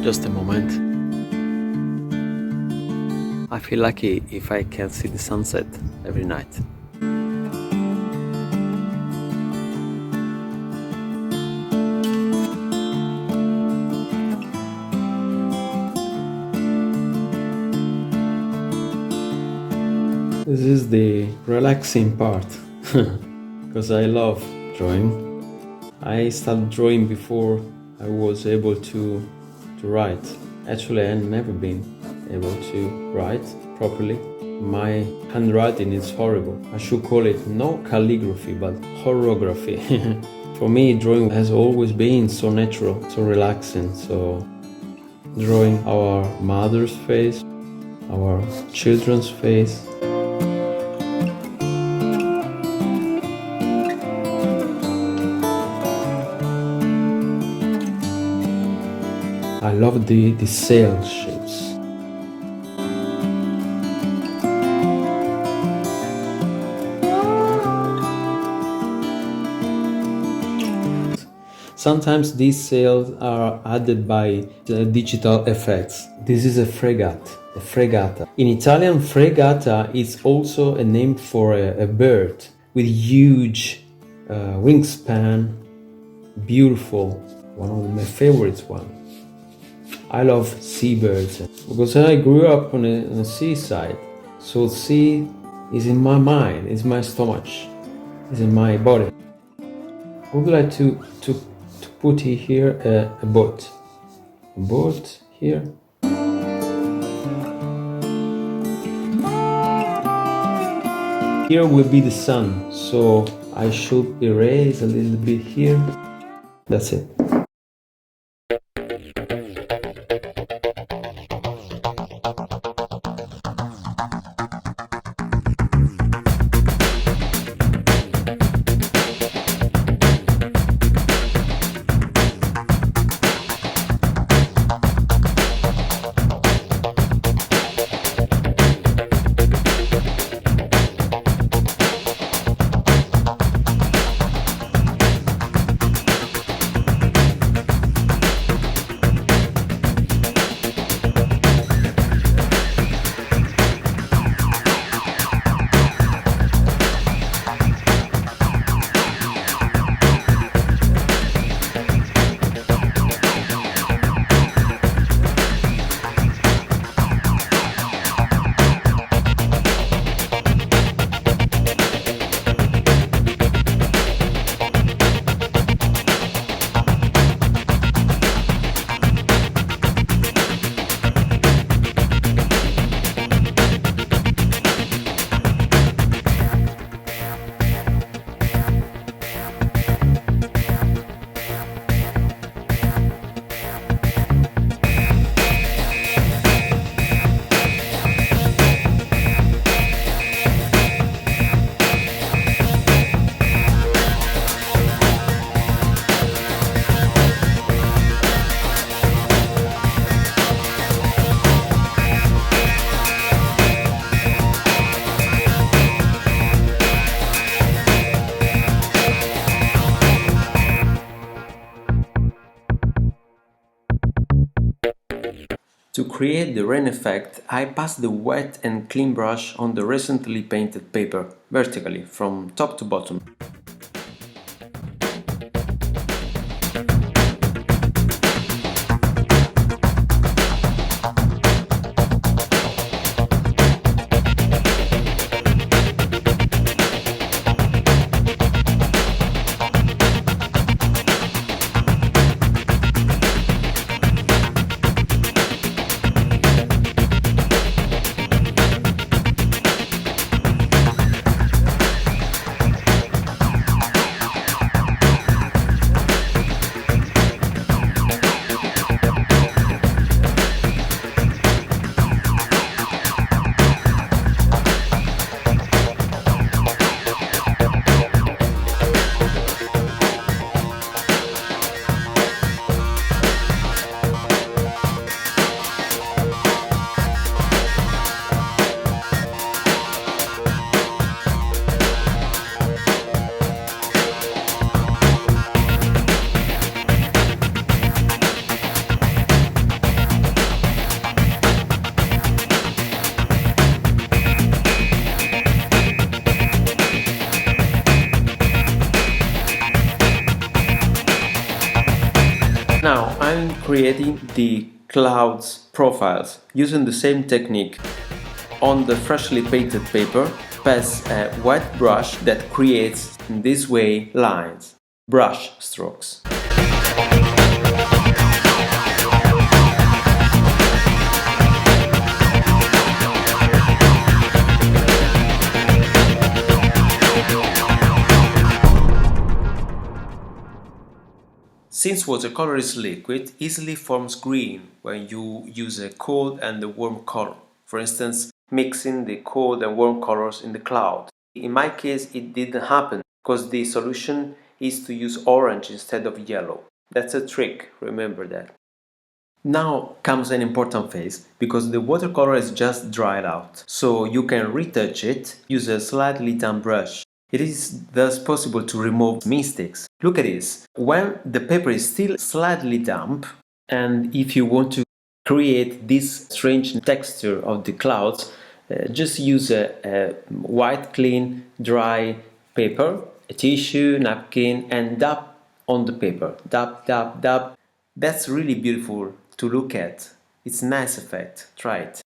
Just a moment. I feel lucky if I can see the sunset every night. This is the relaxing part, because I love drawing. I started drawing before I was able to write. Actually, I've never been able to write properly. My handwriting is horrible. I should call it not calligraphy, but horrography. For me, drawing has always been so natural, so relaxing. So drawing our mother's face, our children's face. I love the sail shapes. Sometimes these sails are added by digital effects. This is a fregata. In Italian, fregata is also a name for a bird with huge wingspan, beautiful, one of my favorites one. I love seabirds because I grew up on a seaside, so sea is in my mind, is my stomach, is in my body. I would like to put here a boat here. Here will be the sun, so I should erase a little bit here. That's it. To create the rain effect, I pass the wet and clean brush on the recently painted paper, vertically, from top to bottom. creating the clouds profiles using the same technique. On the freshly painted paper, pass a white brush that creates in this way lines, brush strokes. Since watercolor is liquid, easily forms green when you use a cold and a warm color. For instance, mixing the cold and warm colors in the cloud. In my case, it didn't happen because the solution is to use orange instead of yellow. That's a trick, remember that. Now comes an important phase because the watercolor is just dried out, so you can retouch it, use a slightly damp brush. It is thus possible to remove mistakes. Look at this. When the paper is still slightly damp, and if you want to create this strange texture of the clouds, just use a white, clean, dry paper, a tissue, napkin, and dab on the paper. Dab, dab, dab. That's really beautiful to look at. It's a nice effect. Try it.